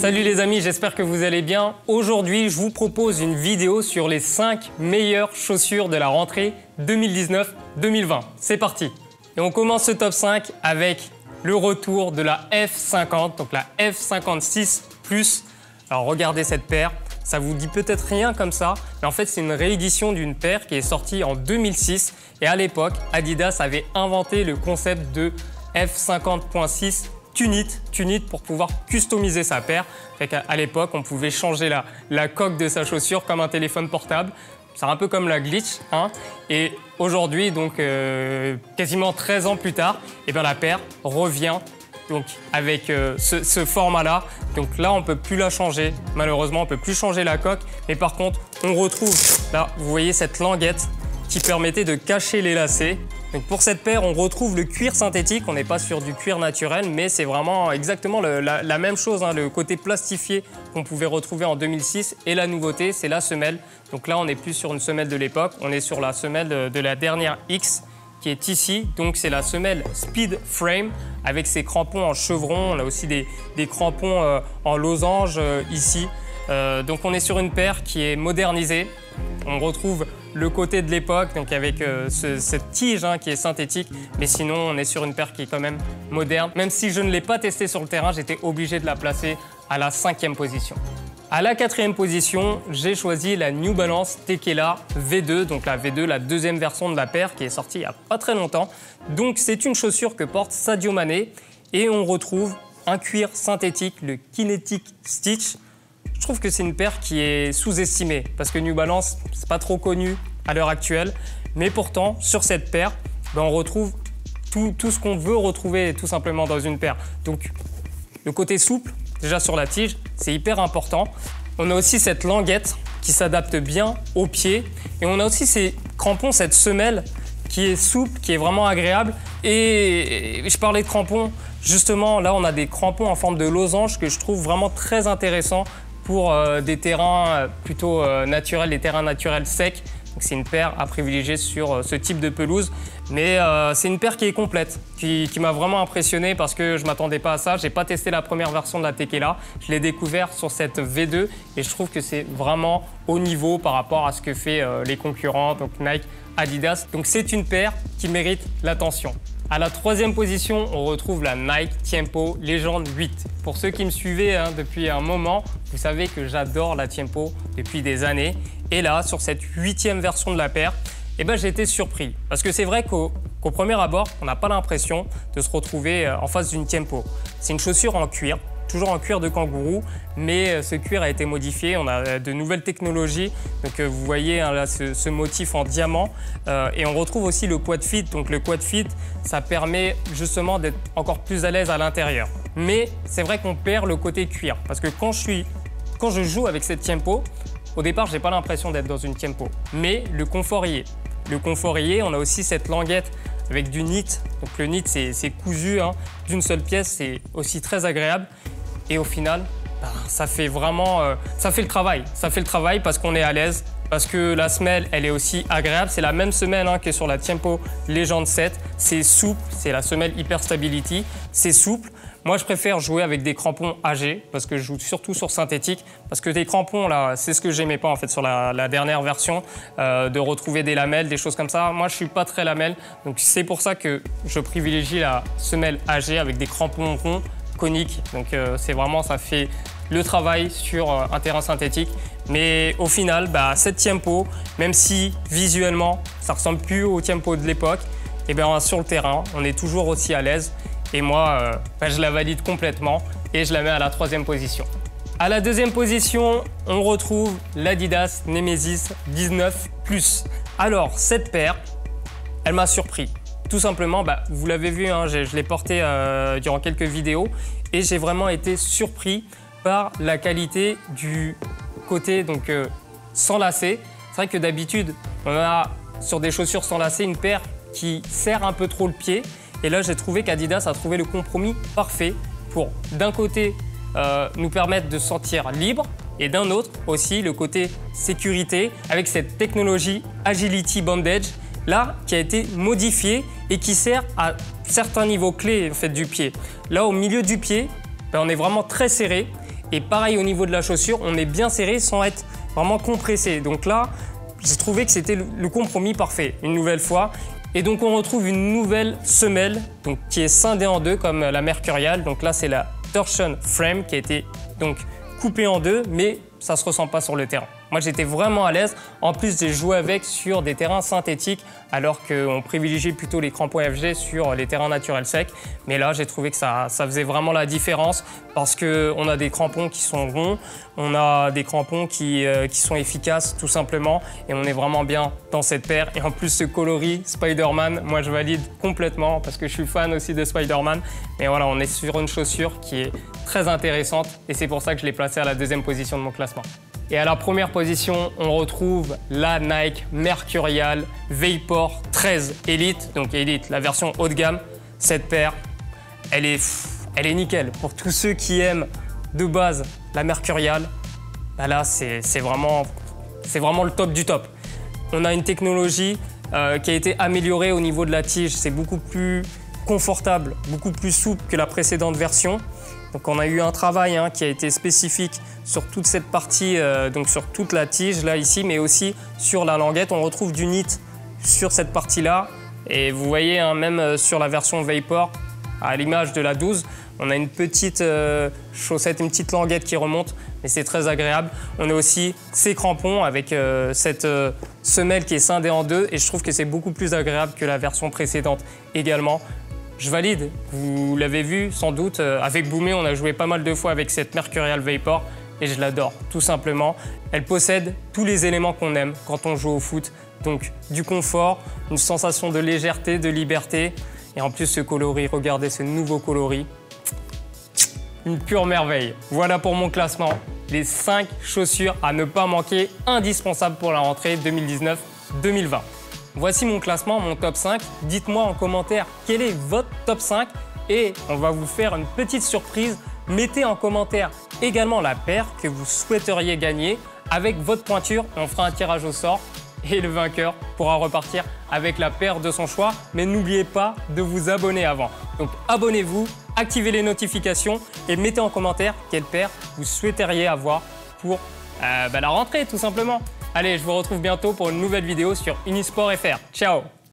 Salut les amis, j'espère que vous allez bien. Aujourd'hui, je vous propose une vidéo sur les 5 meilleures chaussures de la rentrée 2019-2020. C'est parti. Et on commence ce top 5 avec le retour de la F50, donc la F56 Plus. Alors regardez cette paire, ça vous dit peut-être rien comme ça, mais en fait c'est une réédition d'une paire qui est sortie en 2006. Et à l'époque, Adidas avait inventé le concept de F50.6 Tunit pour pouvoir customiser sa paire. À l'époque, on pouvait changer la coque de sa chaussure comme un téléphone portable. C'est un peu comme la glitch. Et aujourd'hui, donc quasiment 13 ans plus tard, la paire revient donc, avec ce format-là. Donc là, on ne peut plus la changer. Malheureusement, on ne peut plus changer la coque. Mais par contre, on retrouve, là, vous voyez cette languette qui permettait de cacher les lacets. Donc pour cette paire, on retrouve le cuir synthétique. On n'est pas sur du cuir naturel, mais c'est vraiment exactement la même chose. Le côté plastifié qu'on pouvait retrouver en 2006. Et la nouveauté, c'est la semelle. Donc là, on n'est plus sur une semelle de l'époque. On est sur la semelle de la dernière X qui est ici. Donc c'est la semelle Speed Frame avec ses crampons en chevron. On a aussi des crampons en losange ici. Donc on est sur une paire qui est modernisée. On retrouve le côté de l'époque, donc avec cette tige qui est synthétique, mais sinon on est sur une paire qui est quand même moderne. Même si je ne l'ai pas testée sur le terrain, j'étais obligé de la placer à la 5e position. À la 4e position, j'ai choisi la New Balance Tekela V2, donc la V2, la deuxième version de la paire qui est sortie il n'y a pas très longtemps. Donc c'est une chaussure que porte Sadio Mané et on retrouve un cuir synthétique, le Kinetic Stitch. Je trouve que c'est une paire qui est sous-estimée parce que New Balance, c'est pas trop connu à l'heure actuelle. Mais pourtant, sur cette paire, on retrouve tout ce qu'on veut retrouver tout simplement dans une paire. Donc, le côté souple, déjà sur la tige, c'est hyper important. On a aussi cette languette qui s'adapte bien au pied. Et on a aussi ces crampons, cette semelle qui est souple, qui est vraiment agréable. Et je parlais de crampons, justement, là, on a des crampons en forme de losange que je trouve vraiment très intéressants pour des terrains plutôt naturels, des terrains naturels secs. C'est une paire à privilégier sur ce type de pelouse. Mais c'est une paire qui est complète, qui m'a vraiment impressionné parce que je ne m'attendais pas à ça. Je n'ai pas testé la première version de la Tekela. Je l'ai découvert sur cette V2 et je trouve que c'est vraiment au niveau par rapport à ce que fait les concurrents, donc Nike, Adidas. Donc c'est une paire qui mérite l'attention. À la 3e position, on retrouve la Nike Tiempo Legend 8. Pour ceux qui me suivaient depuis un moment, vous savez que j'adore la Tiempo depuis des années. Et là, sur cette 8e version de la paire, j'ai été surpris. Parce que c'est vrai qu'au premier abord, on n'a pas l'impression de se retrouver en face d'une Tiempo. C'est une chaussure en cuir, toujours en cuir de kangourou, mais ce cuir a été modifié. On a de nouvelles technologies. Donc vous voyez là, ce motif en diamant. Et on retrouve aussi le quad fit. Donc le quad fit, ça permet justement d'être encore plus à l'aise à l'intérieur. Mais c'est vrai qu'on perd le côté cuir. Parce que quand je joue avec cette Tiempo, au départ, je n'ai pas l'impression d'être dans une Tiempo. Mais le confort y est. Le confort y est. On a aussi cette languette avec du knit. Donc le knit, c'est cousu d'une seule pièce. C'est aussi très agréable. Et au final, ça fait vraiment, ça fait le travail. Ça fait le travail parce qu'on est à l'aise, parce que la semelle, elle est aussi agréable. C'est la même semelle que sur la Tiempo Legend 7. C'est souple, c'est la semelle Hyper Stability. C'est souple. Moi, je préfère jouer avec des crampons AG parce que je joue surtout sur synthétique. Parce que des crampons, là, c'est ce que j'aimais pas en fait sur la dernière version, de retrouver des lamelles, des choses comme ça. Moi, je suis pas très lamelle. Donc, c'est pour ça que je privilégie la semelle AG avec des crampons ronds, conique. Donc c'est vraiment, ça fait le travail sur un terrain synthétique. Mais au final, cette Tiempo, même si visuellement, ça ressemble plus au Tiempo de l'époque, sur le terrain, on est toujours aussi à l'aise. Et moi, je la valide complètement et je la mets à la 3e position. À la 2e position, on retrouve l'Adidas Nemesis 19 Plus. Alors, cette paire, elle m'a surpris. Tout simplement, vous l'avez vu, je l'ai porté durant quelques vidéos et j'ai vraiment été surpris par la qualité du côté sans lacets. C'est vrai que d'habitude, on a sur des chaussures sans lacets une paire qui serre un peu trop le pied. Et là, j'ai trouvé qu'Adidas a trouvé le compromis parfait pour, d'un côté, nous permettre de se sentir libre et d'un autre aussi le côté sécurité avec cette technologie Agility Bandage là qui a été modifiée et qui sert à certains niveaux clés en fait, du pied. Là, au milieu du pied, on est vraiment très serré Et pareil au niveau de la chaussure, on est bien serré sans être vraiment compressé. Donc là, j'ai trouvé que c'était le compromis parfait, une nouvelle fois. Et donc on retrouve une nouvelle semelle donc, qui est scindée en deux comme la Mercurial. Donc là, c'est la Torsion Frame qui a été donc coupée en deux, mais ça ne se ressent pas sur le terrain. Moi, j'étais vraiment à l'aise. En plus, j'ai joué avec sur des terrains synthétiques, alors qu'on privilégie plutôt les crampons FG sur les terrains naturels secs. Mais là, j'ai trouvé que ça faisait vraiment la différence parce qu'on a des crampons qui sont ronds, on a des crampons qui sont efficaces tout simplement, et on est vraiment bien dans cette paire. Et en plus, ce coloris Spider-Man, moi, je valide complètement parce que je suis fan aussi de Spider-Man. Mais voilà, on est sur une chaussure qui est très intéressante et c'est pour ça que je l'ai placée à la deuxième position de mon classement. Et à la première position, on retrouve la Nike Mercurial Vapor 13 Elite. Donc Elite, la version haut de gamme. Cette paire, elle est nickel. Pour tous ceux qui aiment de base la Mercurial, bah là, c'est vraiment le top du top. On a une technologie qui a été améliorée au niveau de la tige. C'est beaucoup plus confortable, beaucoup plus souple que la précédente version. Donc on a eu un travail qui a été spécifique sur toute cette partie, donc sur toute la tige là ici, mais aussi sur la languette. On retrouve du knit sur cette partie-là. Et vous voyez, même sur la version Vapor, à l'image de la 12, on a une petite chaussette, une petite languette qui remonte, mais c'est très agréable. On a aussi ces crampons avec cette semelle qui est scindée en deux, et je trouve que c'est beaucoup plus agréable que la version précédente également. Je valide, vous l'avez vu sans doute, avec Boumé, on a joué pas mal de fois avec cette Mercurial Vapor et je l'adore, tout simplement. Elle possède tous les éléments qu'on aime quand on joue au foot, donc du confort, une sensation de légèreté, de liberté, et en plus ce coloris, regardez ce nouveau coloris, une pure merveille. Voilà pour mon classement, les 5 chaussures à ne pas manquer, indispensables pour la rentrée 2019-2020. Voici mon classement, mon top 5. Dites-moi en commentaire quel est votre top 5 et on va vous faire une petite surprise. Mettez en commentaire également la paire que vous souhaiteriez gagner avec votre pointure. On fera un tirage au sort et le vainqueur pourra repartir avec la paire de son choix. Mais n'oubliez pas de vous abonner avant. Donc abonnez-vous, activez les notifications et mettez en commentaire quelle paire vous souhaiteriez avoir pour la rentrée tout simplement. Allez, je vous retrouve bientôt pour une nouvelle vidéo sur Unisport FR. Ciao!